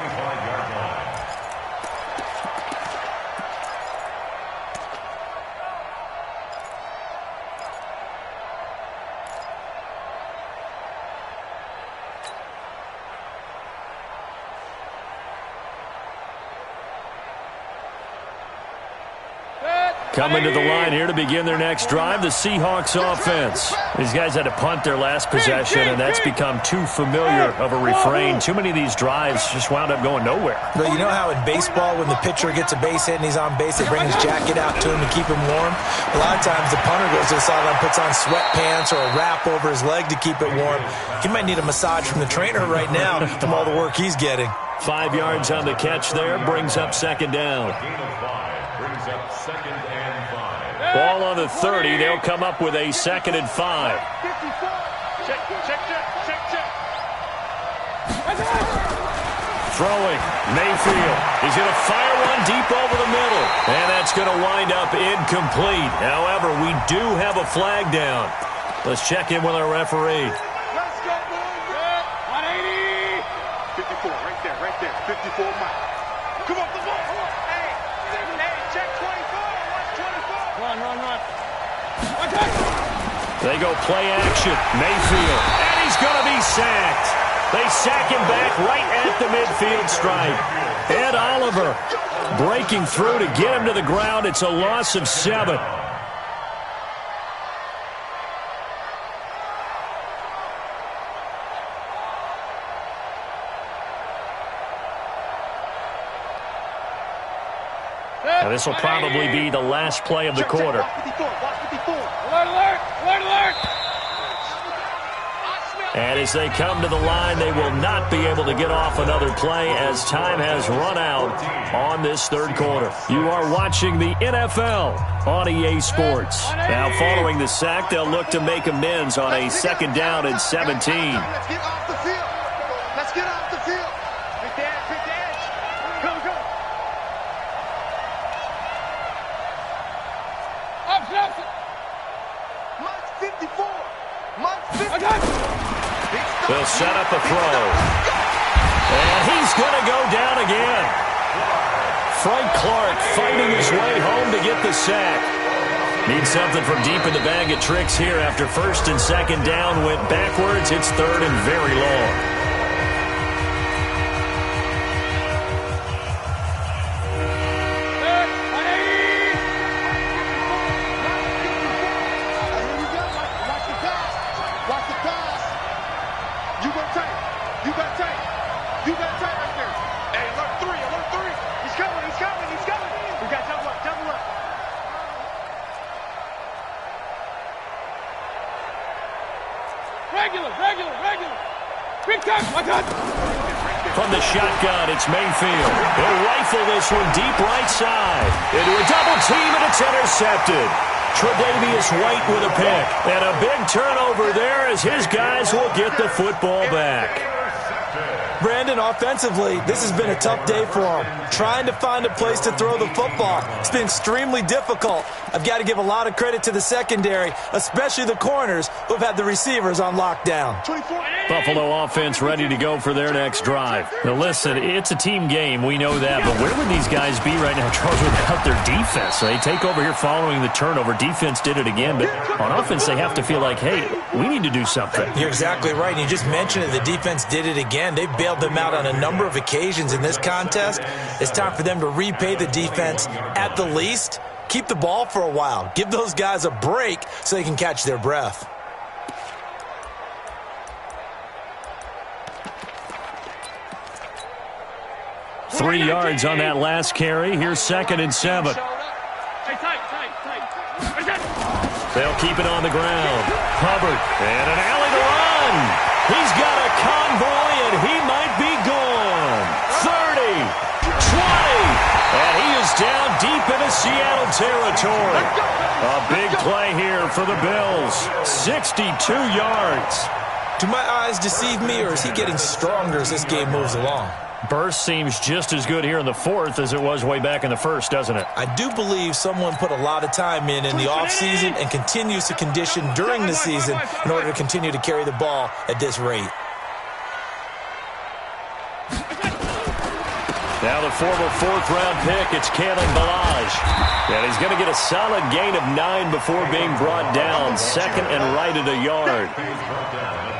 Coming to the line here to begin their next drive, the Seahawks offense. These guys had to punt their last possession, and that's become too familiar of a refrain. Too many of these drives just wound up going nowhere. But you know how in baseball, when the pitcher gets a base hit and he's on base, they bring his jacket out to him to keep him warm? A lot of times the punter goes to the sideline, puts on sweatpants or a wrap over his leg to keep it warm. He might need a massage from the trainer right now from all the work he's getting. 5 yards on the catch there, brings up 2nd down. Brings up 2nd and 5. Ball on the 30. They'll come up with a 2nd and 5. Check. Throwing. Mayfield. He's going to fire one deep over the middle. And that's going to wind up incomplete. However, we do have a flag down. Let's check in with our referee. Let's go, boys. 180. 54, right there. 54 miles. Come on, the ball. Come on. Hey, check 24. Watch 24. Run. They go play action. Mayfield. And he's going to be sacked. They sack him back right at the midfield stripe. Ed Oliver breaking through to get him to the ground. It's a loss of 7. And this will probably be the last play of the quarter. Watch 54. Alert. And as they come to the line, they will not be able to get off another play as time has run out on this third quarter. You are watching the NFL on EA Sports. Now, following the sack, they'll look to make amends on a 2nd down and 17. Let's get off the field. Let's get off the field. Pick the edge. Pick the edge. Go, go. Up. Mike's 54. Mike's 54. They'll set up a throw. And he's going to go down again. Frank Clark fighting his way home to get the sack. Needs something from deep in the bag of tricks here after 1st and 2nd down went backwards. It's 3rd and very long. Regular. Big time. From the shotgun, it's Mayfield. He'll rifle this one deep right side. Into a double team, and it's intercepted. Tre'Davious White with a pick. And a big turnover there as his guys will get the football back. Brandon, offensively, this has been a tough day for him. Trying to find a place to throw the football. It's been extremely difficult. I've got to give a lot of credit to the secondary, especially the corners who've had the receivers on lockdown. Buffalo offense ready to go for their next drive. Now listen, it's a team game. We know that. But where would these guys be right now, Charles, without their defense? So they take over here following the turnover. Defense did it again. But on offense, they have to feel like, hey, we need to do something. You're exactly right. You just mentioned it. The defense did it again. They bailed them out on a number of occasions in this contest. It's time for them to repay the defense at the least. Keep the ball for a while. Give those guys a break so they can catch their breath. Three yards on that last carry. Here's 2nd and 7. Tight. They'll keep it on the ground. Hubbard, and an alley to run. He's got a convoy, and he might be gone. 30, 20, and he is down deep into Seattle territory. A big play here for the Bills. 62 yards. Do my eyes deceive me, or is he getting stronger as this game moves along? Burst seems just as good here in the 4th as it was way back in the 1st, doesn't it? I do believe someone put a lot of time in the offseason and continues to condition during the season in order to continue to carry the ball at this rate. Now the former 4th-round pick, it's Kalen Ballage. And he's going to get a solid gain of 9 before being brought down. 2nd and right at a yard.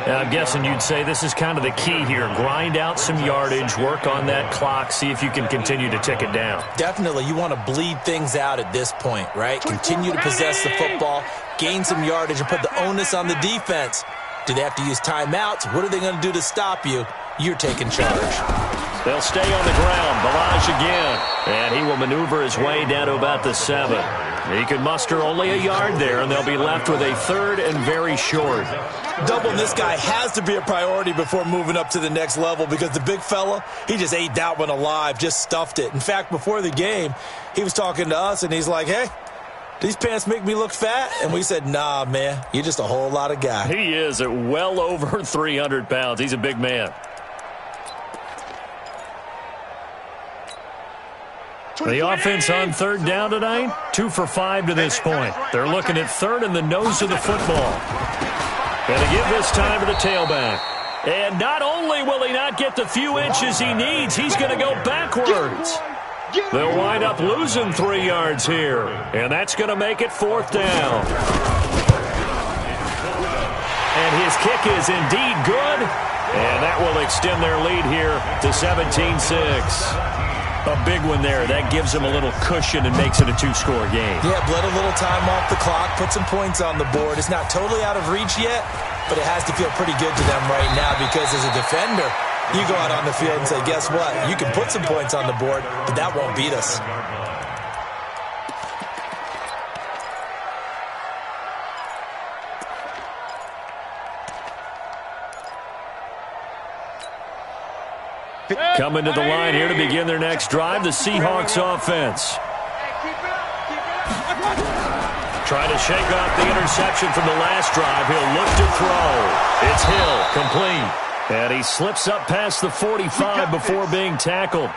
Now, I'm guessing you'd say this is kind of the key here. Grind out some yardage, work on that clock, see if you can continue to tick it down. Definitely. You want to bleed things out at this point, right? Continue to possess the football, gain some yardage, and put the onus on the defense. Do they have to use timeouts? What are they going to do to stop you? You're taking charge. They'll stay on the ground. Ballage again. And he will maneuver his way down to about the 7. He could muster only a yard there, and they'll be left with a 3rd and very short. Doubling this guy has to be a priority before moving up to the next level because the big fella, he just ate that one alive, just stuffed it. In fact, before the game, he was talking to us, and he's like, hey, these pants make me look fat? And we said, nah, man, you're just a whole lot of guy. He is at well over 300 pounds. He's a big man. The offense on 3rd down tonight, 2 for 5 to this point. They're looking at 3rd and the nose of the football. Going to give this time to the tailback. And not only will he not get the few inches he needs, he's going to go backwards. They'll wind up losing 3 yards here. And that's going to make it 4th down. And his kick is indeed good. And that will extend their lead here to 17-6. A big one there. That gives them a little cushion and makes it a 2-score game. Yeah, bled a little time off the clock, put some points on the board. It's not totally out of reach yet, but it has to feel pretty good to them right now because as a defender, you go out on the field and say, guess what? You can put some points on the board, but that won't beat us. Coming to the line here to begin their next drive, the Seahawks offense. Trying to shake off the interception from the last drive. He'll look to throw. It's Hill, complete. And he slips up past the 45 before being tackled.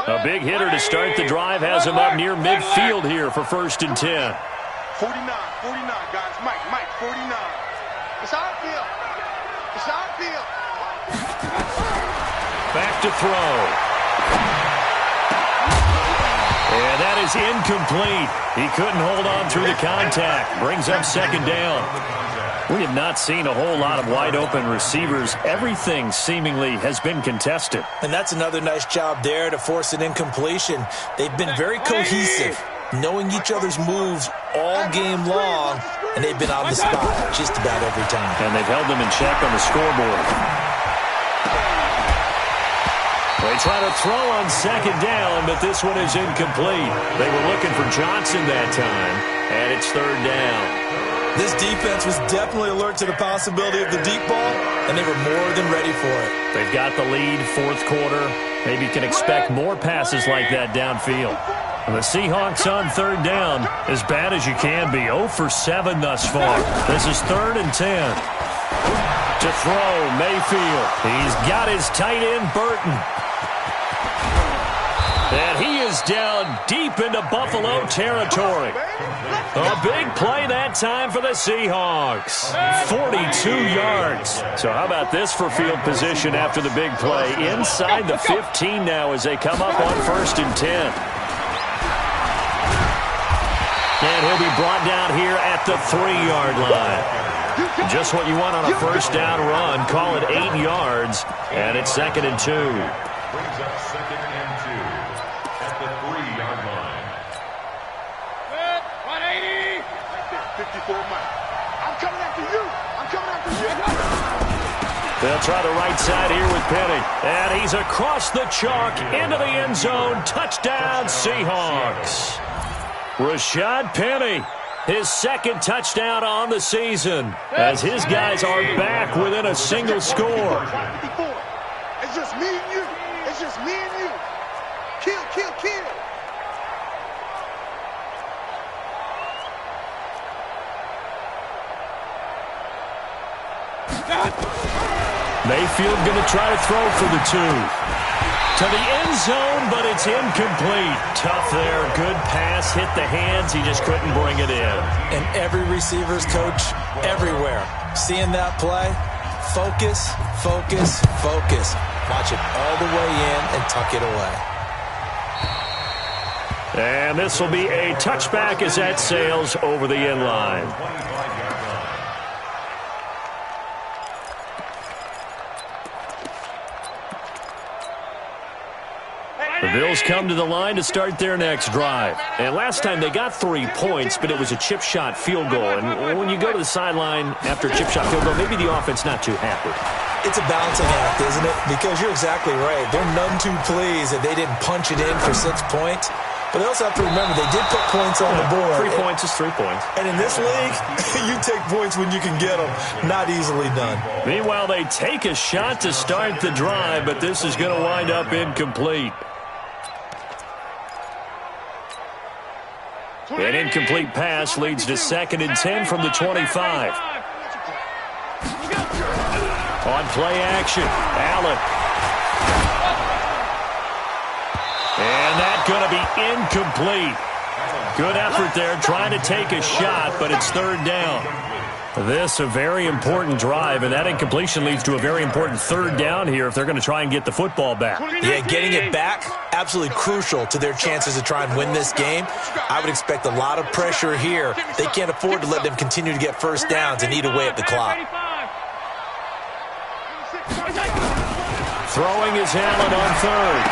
A big hitter to start the drive has him up near midfield here for 1st and 10. 49, guys. Mike, 49. It's our field. It's our field. Back to throw. And that is incomplete. He couldn't hold on through the contact. Brings up 2nd down. We have not seen a whole lot of wide-open receivers. Everything seemingly has been contested. And that's another nice job there to force an incompletion. They've been very cohesive, knowing each other's moves all game long, and they've been on the spot just about every time. And they've held them in check on the scoreboard. They try to throw on 2nd down, but this one is incomplete. They were looking for Johnson that time, and it's 3rd down. This defense was definitely alert to the possibility of the deep ball, and they were more than ready for it. They've got the lead, 4th quarter. Maybe can expect more passes like that downfield. And the Seahawks on 3rd down, as bad as you can be. 0 for 7 thus far. This is 3rd and 10. To throw, Mayfield. He's got his tight end, Burton. And he is down deep into Buffalo territory. A big play that time for the Seahawks. 42 yards. So how about this for field position after the big play? Inside the 15 now as they come up on 1st and 10. And he'll be brought down here at the 3-yard line. Just what you want on a 1st down run. Call it 8 yards. And it's 2nd and 2. Brings up 2nd and 2 at the 3-yard line. 180. 54 Mike. I'm coming after you. I'm coming after you. They'll try the right side here with Penny. And he's across the chalk into the end zone. Touchdown, Seahawks. Rashad Penny, his 2nd touchdown on the season, as his guys are back within a single score. It's just me and you. It's just me and you. Kill, kill, kill. Mayfield going to try to throw for the 2. To the end zone, but it's incomplete. Tough there. Good pass. Hit the hands. He just couldn't bring it in. And every receiver's coach everywhere. Seeing that play, focus, focus, focus. Watch it all the way in and tuck it away. And this will be a touchback as that sails over the end line. The Bills come to the line to start their next drive. And last time they got 3 points, but it was a chip shot field goal. And when you go to the sideline after a chip shot field goal, maybe the offense not too happy. It's a balancing act, isn't it? Because you're exactly right. They're none too pleased that they didn't punch it in for 6 points. But they also have to remember they did put points on the board. 3 points is 3 points. And in this league, you take points when you can get them. Not easily done. Meanwhile, they take a shot to start the drive, but this is going to wind up incomplete. An incomplete pass leads to 2nd and 10 from the 25. On play action, Allen. And that's going to be incomplete. Good effort there trying to take a shot, but it's 3rd down. This a very important drive, and that incompletion leads to a very important 3rd down here if they're going to try and get the football back. Yeah, getting it back, absolutely crucial to their chances to try and win this game. I would expect a lot of pressure here. They can't afford to let them continue to get 1st downs and eat away at the clock. Throwing is Allen on 3rd.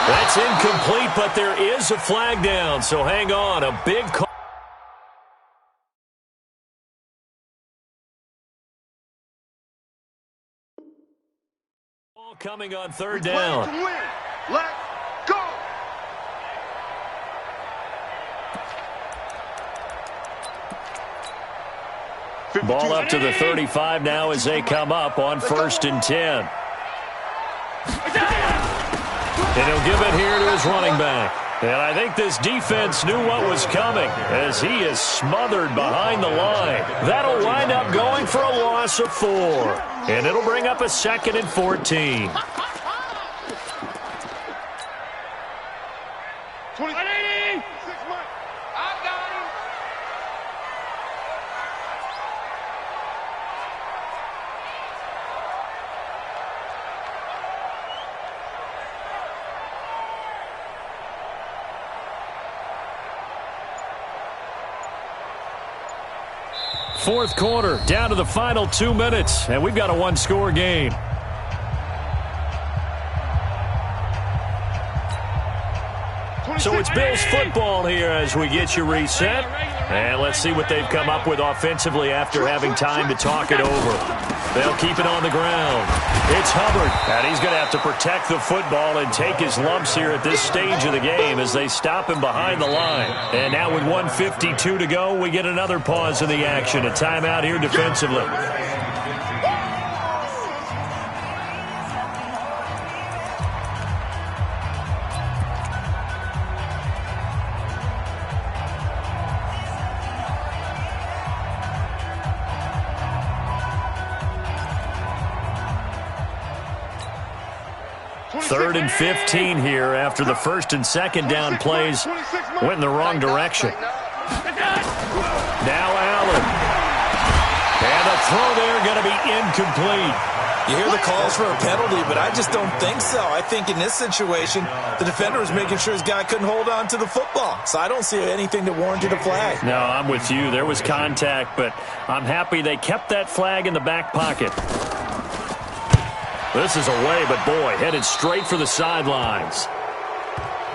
That's incomplete, but there is a flag down, so hang on. A big call. Coming on third down. Let's go. Ball up to the 35 now as they come up on 1st and 10. And he'll give it here to his running back. And I think this defense knew what was coming as he is smothered behind the line. That'll wind up going for a loss of 4. And it'll bring up a 2nd and 14. 180. 6 months. I got him. Fourth quarter, down to the final 2 minutes, and we've got a one-score game. So it's Bills football here as we get you reset. And let's see what they've come up with offensively after having time to talk it over. They'll keep it on the ground. It's Hubbard, and he's going to have to protect the football and take his lumps here at this stage of the game as they stop him behind the line. And now with 1:52 to go, we get another pause in the action. A timeout here defensively. Third and 15 here after the 1st and 2nd down plays went in the wrong direction. Now Allen. And the throw there going to be incomplete. You hear the calls for a penalty, but I just don't think so. I think in this situation, the defender was making sure his guy couldn't hold on to the football. So I don't see anything that warranted a flag. No, I'm with you. There was contact, but I'm happy they kept that flag in the back pocket. This is away, but boy, headed straight for the sidelines.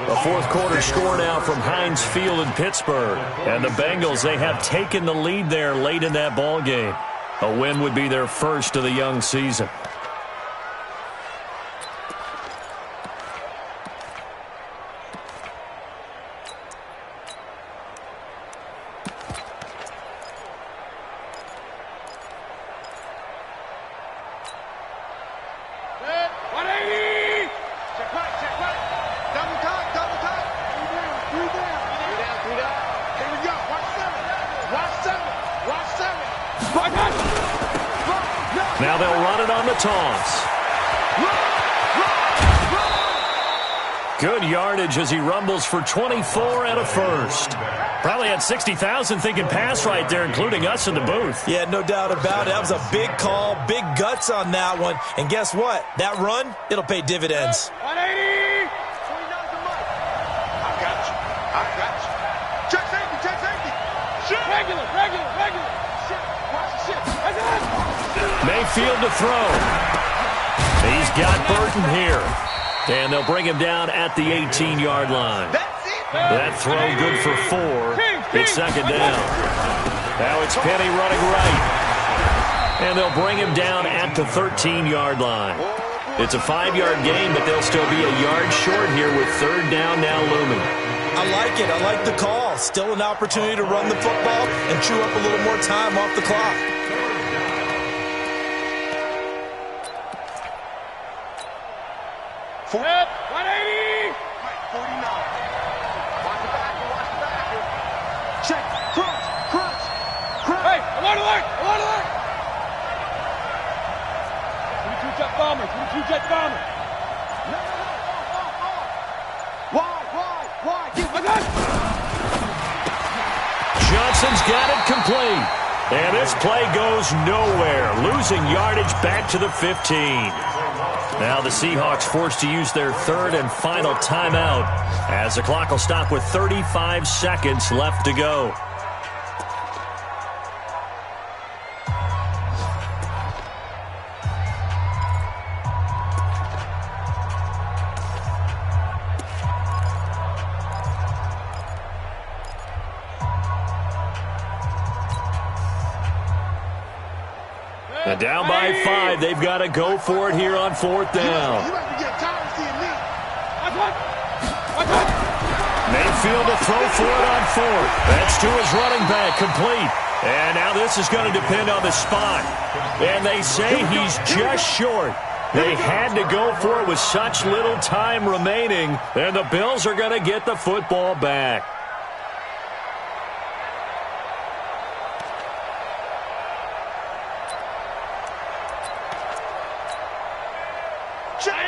A fourth quarter score now from Heinz Field in Pittsburgh. And the Bengals, they have taken the lead there late in that ball game. A win would be their first of the young season. Now they'll run it on the toss. Good yardage as he rumbles for 24 and a first. Probably had 60,000 thinking pass right there, including us in the booth. Yeah, no doubt about it. That was a big call, big guts on that one. And guess what? That run, it'll pay dividends. 180. I got you. Check safety, check safety. Shit. Regular. Shit. Watch the shit. That's it. Mayfield to throw. He's got Burton here. And they'll bring him down at the 18-yard line. That throw good for 4. It's 2nd down. Now it's Penny running right. And they'll bring him down at the 13-yard line. It's a 5-yard gain, but they'll still be a yard short here with 3rd down now looming. I like it. I like the call. Still an opportunity to run the football and chew up a little more time off the clock. Head, 180. 49. Watch the back. Check. Crunch. Hey, alert. 22 jet bomber. No. Why? Johnson's got it complete. And this play goes nowhere, losing yardage back to the 15. Now the Seahawks forced to use their 3rd and final timeout as the clock will stop with 35 seconds left to go. Down by 5. They've got to go for it here on 4th down. You might be getting tired of seeing me. Mayfield to throw for it on 4th. That's to his running back, complete. And now this is going to depend on the spot. And they say he's just short. They had to go for it with such little time remaining. And the Bills are going to get the football back.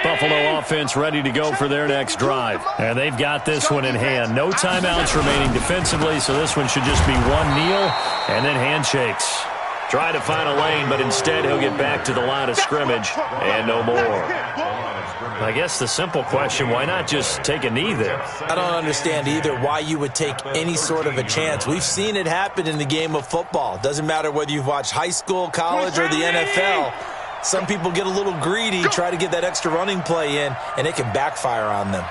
Buffalo offense ready to go for their next drive. And they've got this one in hand. No timeouts remaining defensively, so this one should just be one kneel and then handshakes. Try to find a lane, but instead he'll get back to the line of scrimmage and no more. I guess the simple question, why not just take a knee there? I don't understand either why you would take any sort of a chance. We've seen it happen in the game of football. Doesn't matter whether you've watched high school, college, or the NFL. Some people get a little greedy, try to get that extra running play in, and it can backfire on them.